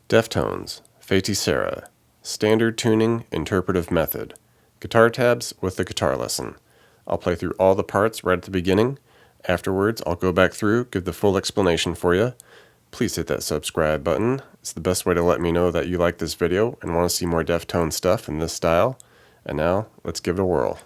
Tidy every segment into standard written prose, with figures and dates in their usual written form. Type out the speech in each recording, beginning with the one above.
Deftones, Feiticeira, Standard Tuning Interpretive Method, Guitar Tabs with the Guitar Lesson. I'll play through all the parts right at the beginning. Afterwards, I'll go back through, give the full explanation for you. Please hit that subscribe button. It's the best way to let me know that you like this video and want to see more Deftones stuff in this style. And now, let's give it a whirl.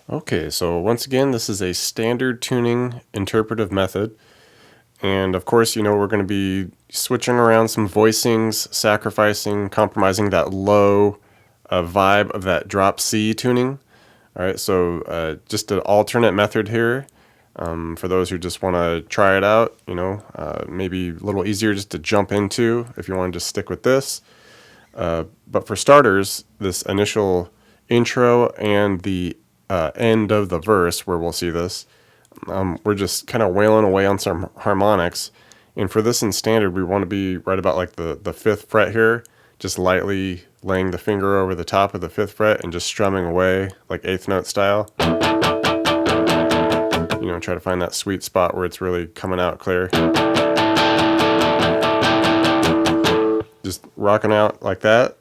Okay, so once again, this is a standard tuning interpretive method. And of course, we're going to be switching around some voicings, sacrificing, compromising that low vibe of that drop C tuning. All right, so just an alternate method here for those who just want to try it out, maybe a little easier just to jump into if you want to just stick with this. But for starters, this initial intro and the end of the verse where we'll see this, we're just kind of wailing away on some harmonics. And for this in standard, we want to be right about like the 5th fret here, just lightly laying the finger over the top of the 5th fret and just strumming away like 8th note style. Try to find that sweet spot where it's really coming out clear. Just rocking out like that.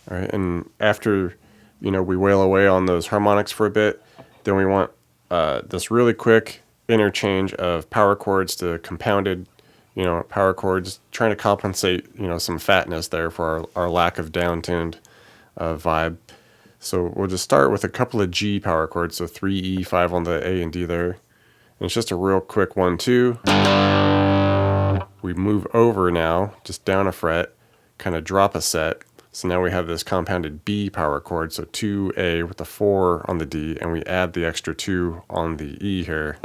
All right, and after we wail away on those harmonics for a bit, then we want this really quick interchange of power chords to compounded, power chords, trying to compensate, some fatness there for our lack of down-tuned vibe. So we'll just start with a couple of G power chords, so 3, E, 5 on the A and D there. And it's just a real quick 1, 2. We move over now, just down a fret, kind of drop a set. So now we have this compounded B power chord, so 2A with the 4 on the D, and we add the extra 2 on the E here.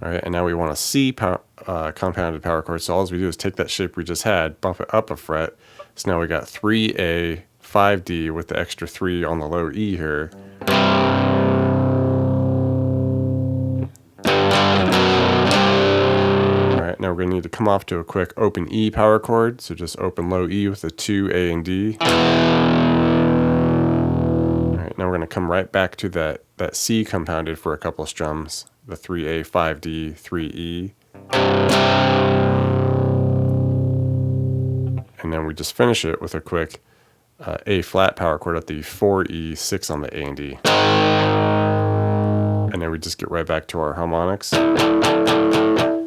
All right, and now we want a C compounded power chord, so all we do is take that shape we just had, bump it up a fret. So now we got 3A, 5D with the extra 3 on the low E here. Now we're going to need to come off to a quick open E power chord, so just open low E with the 2, A, and D. All right, now we're going to come right back to that C compounded for a couple of strums, the 3A, 5D, 3E. And then we just finish it with a quick A flat power chord at the 4E, 6 on the A and D. And then we just get right back to our harmonics.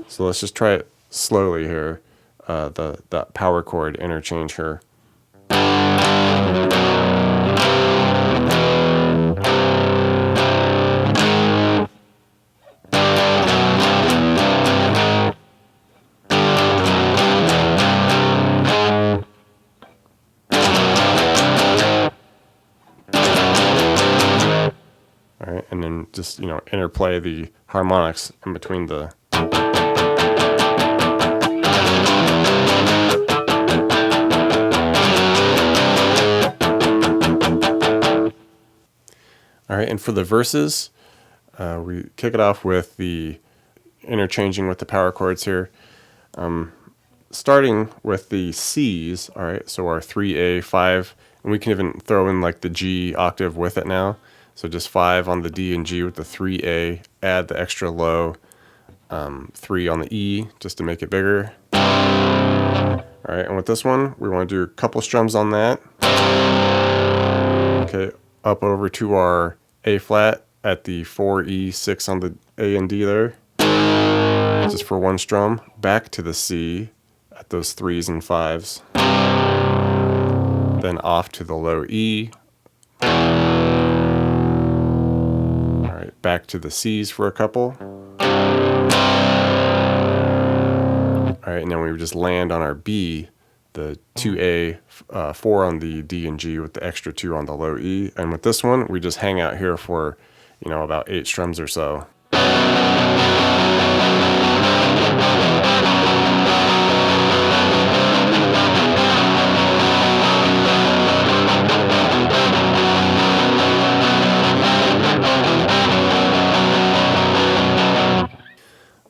So let's just try it slowly here, that power chord interchange here. All right, and then just, interplay the harmonics in between the All right, and for the verses, We kick it off with the interchanging with the power chords here. Starting with the C's, all right, so our 3A, 5, and we can even throw in like the G octave with it now. So just 5 on the D and G with the 3A, add the extra low 3 on the E just to make it bigger. All right, and with this one, we want to do a couple strums on that. Okay, up over to our A flat at the 4E, 6 on the A and D there, just for one strum. Back to the C at those 3s and 5s. Then off to the low E. All right, back to the C's for a couple. All right, and then we just land on our B, the 2A, 4 on the D and G with the extra 2 on the low E. And with this one, we just hang out here for, about 8 strums or so.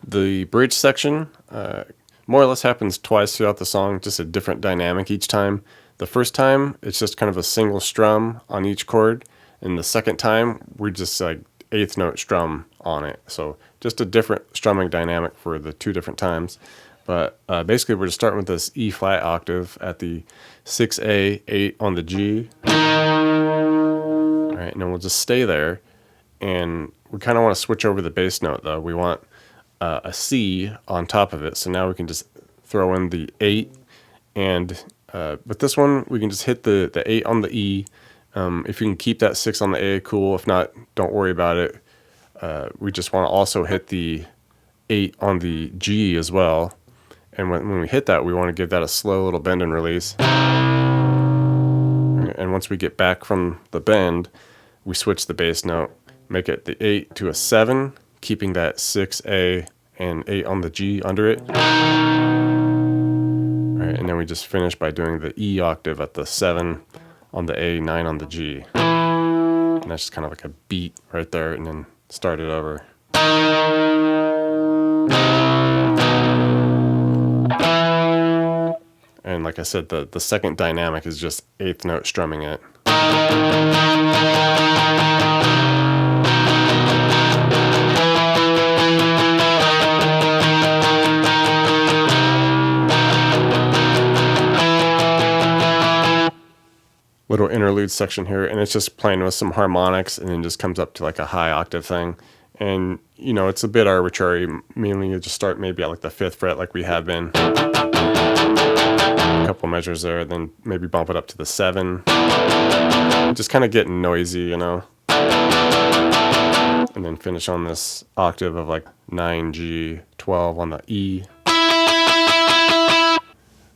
The bridge section more or less happens twice throughout the song, just a different dynamic each time. The first time, it's just kind of a single strum on each chord, and the second time, we just like 8th note strum on it. So just a different strumming dynamic for the 2 different times. But basically, we're just starting with this E flat octave at the 6A, 8 on the G. All right, and then we'll just stay there. And we kind of want to switch over the bass note, though. We want a C on top of it. So now we can just throw in the 8. And with this one, we can just hit the 8 on the E. If you can keep that 6 on the A, cool. If not, don't worry about it. We just want to also hit the 8 on the G as well. And when we hit that, we want to give that a slow little bend and release. And once we get back from the bend, we switch the bass note, make it the 8 to a 7, keeping that 6A and 8 on the G under it. All right, and then we just finish by doing the E octave at the 7 on the A, 9 on the G. And that's just kind of like a beat right there, and then start it over. And like I said, the second dynamic is just 8th note strumming it. Little interlude section here, and it's just playing with some harmonics, and then just comes up to like a high octave thing. And it's a bit arbitrary. Mainly you just start maybe at like the 5th fret like we have been. A couple measures there, then maybe bump it up to the 7. Just kind of getting noisy, And then finish on this octave of like 9G, 12 on the E.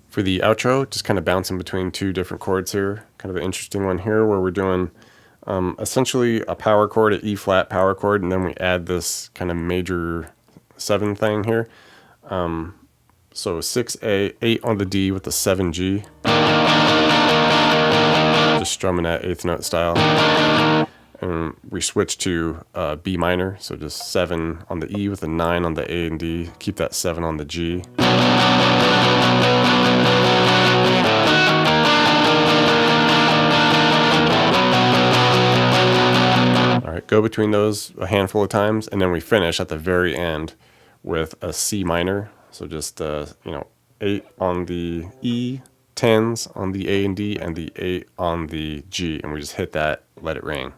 For the outro, just kind of bouncing between 2 different chords here. Kind of an interesting one here where we're doing essentially a power chord, an E flat power chord, and then we add this kind of major 7 thing here. So 6A, 8 on the D with the 7G. Just strumming that 8th note style. And we switch to B minor, so just 7 on the E with a 9 on the A and D. Keep that 7 on the G. All right, go between those a handful of times, and then we finish at the very end with a C minor. So just 8 on the E, 10s on the A and D, and the 8 on the G, and we just hit that, let it ring.